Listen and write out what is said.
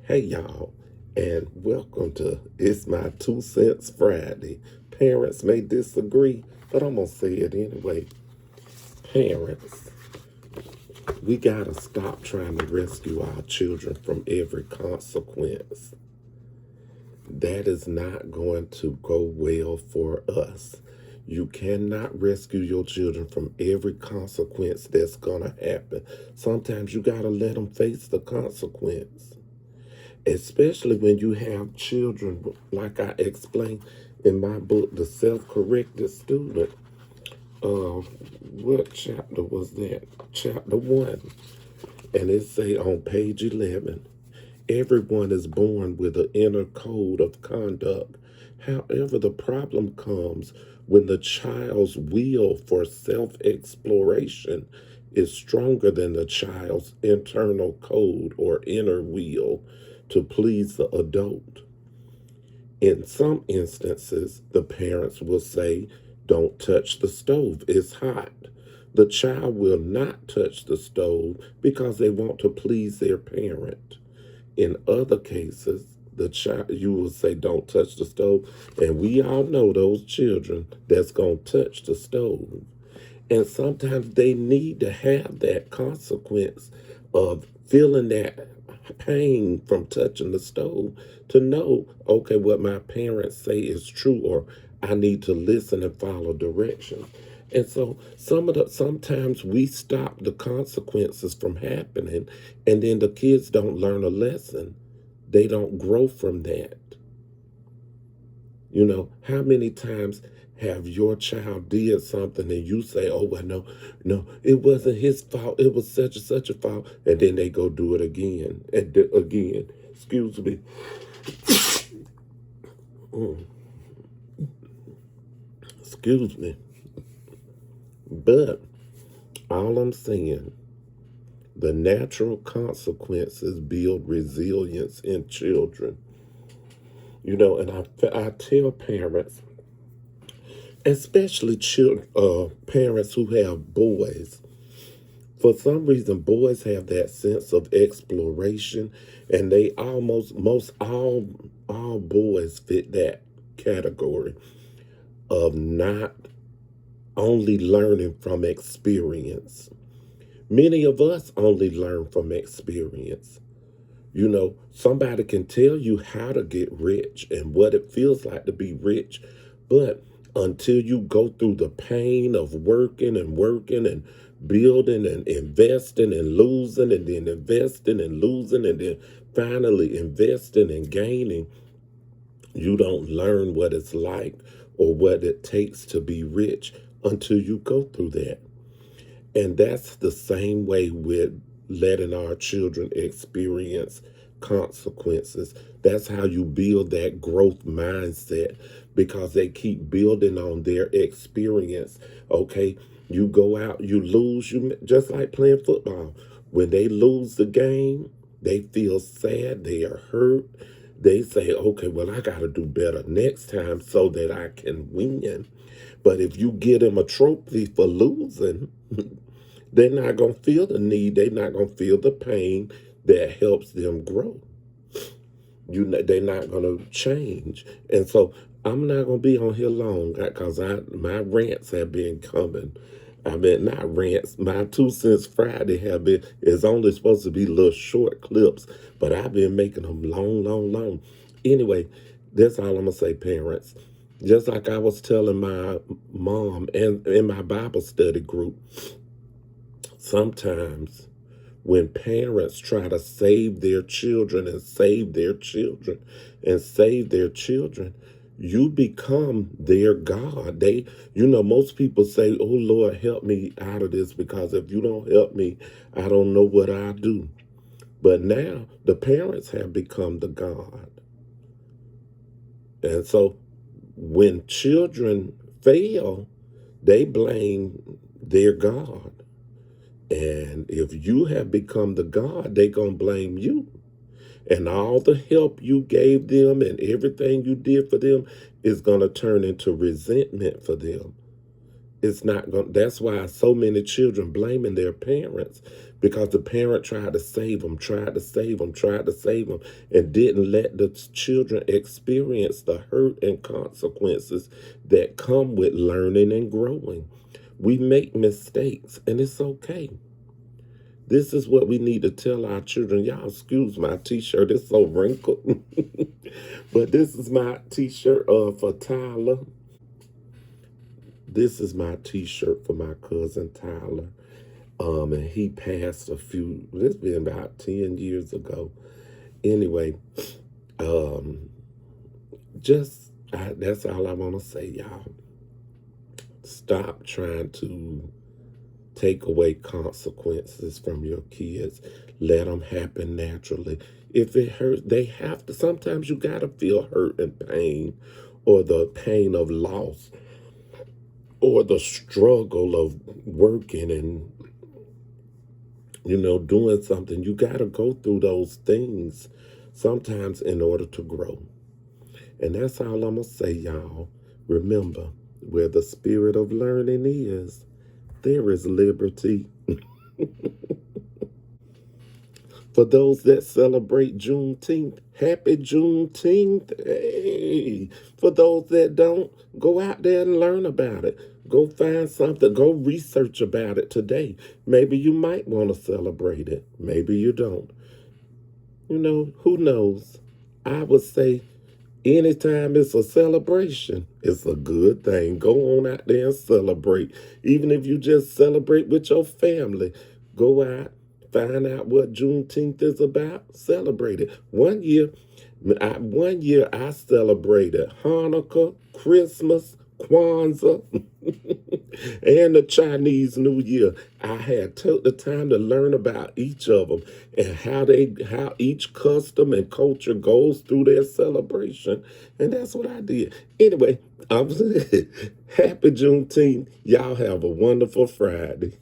Hey y'all, and welcome to It's My 2 Cents Friday. Parents may disagree, but I'm gonna say it anyway. Parents, we gotta stop trying to rescue our children from every consequence. That is not going to go well for us. You cannot rescue your children from every consequence that's gonna happen. Sometimes you gotta let them face the consequence, especially when you have children, like I explained in my book, The Self-Corrected Student. What chapter was that? Chapter 1. And it say on page 11, everyone is born with an inner code of conduct. However, the problem comes when the child's will for self-exploration is stronger than the child's internal code or inner will to please the adult. In some instances, the parents will say, "Don't touch the stove, it's hot." The child will not touch the stove because they want to please their parent. In other cases, the child, you will say, "Don't touch the stove," and we all know those children that's going to touch the stove. And sometimes they need to have that consequence of feeling that pain from touching the stove to know, okay, what my parents say is true, or I need to listen and follow directions. And so sometimes we stop the consequences from happening, and then the kids don't learn a lesson. They don't grow from that. How many times have your child did something and you say, "Oh, well, no, no, it wasn't his fault. It was such and such a fault." And then they go do it again and again. Excuse me. Mm, excuse me. But all I'm saying, the natural consequences build resilience in children. And I tell parents, especially children, parents who have boys. For some reason, boys have that sense of exploration, and they most all boys fit that category of not only learning from experience. Many of us only learn from experience. Somebody can tell you how to get rich and what it feels like to be rich, but until you go through the pain of working and working and building and investing and losing and then investing and losing and then finally investing and gaining, you don't learn what it's like or what it takes to be rich until you go through that. And that's the same way with letting our children experience consequences. That's how you build that growth mindset, because they keep building on their experience. Okay, you go out, you lose, just like playing football. When they lose the game, they feel sad, they are hurt. They say, "Okay, well, I got to do better next time so that I can win." But if you get them a trophy for losing, they're not going to feel the need. They're not going to feel the pain that helps them grow. They're not going to change. And so I'm not going to be on here long because my rants have been coming. I mean, not rants. My 2 Cents Friday is only supposed to be little short clips, but I've been making them long, long, long. Anyway, that's all I'm going to say, parents. Just like I was telling my mom and in my Bible study group, sometimes when parents try to save their children and save their children and save their children, you become their God. Most people say, "Oh Lord, help me out of this, because if you don't help me, I don't know what I do." But now the parents have become the God. And so when children fail, they blame their God. And if you have become the God, they're going to blame you. And all the help you gave them and everything you did for them is going to turn into resentment for them. It's not going. That's why so many children blaming their parents, because the parent tried to save them, tried to save them, tried to save them, and didn't let the children experience the hurt and consequences that come with learning and growing. We make mistakes, and it's okay. This is what we need to tell our children. Y'all, excuse my t-shirt, it's so wrinkled. But this is my t-shirt for Tyler. This is my t-shirt for my cousin Tyler. And he passed it's been about 10 years ago. Anyway, um, that's all I want to say, y'all. Stop trying to take away consequences from your kids. Let them happen naturally. If it hurts, they have to. Sometimes you got to feel hurt and pain, or the pain of loss, or the struggle of working and, doing something. You got to go through those things sometimes in order to grow. And that's all I'm going to say, y'all. Remember, where the spirit of learning is, there is liberty. For those that celebrate Juneteenth, happy Juneteenth. Hey, for those that don't, go out there and learn about it. Go find something. Go research about it today. Maybe you might want to celebrate it. Maybe you don't. Who knows? I would say anytime it's a celebration, it's a good thing. Go on out there and celebrate. Even if you just celebrate with your family, go out, find out what Juneteenth is about, celebrate it. One year I celebrated Hanukkah, Christmas, Kwanzaa, and the Chinese New Year. I took the time to learn about each of them and how each custom and culture goes through their celebration. And that's what I did. Anyway, I'm happy Juneteenth. Y'all have a wonderful Friday.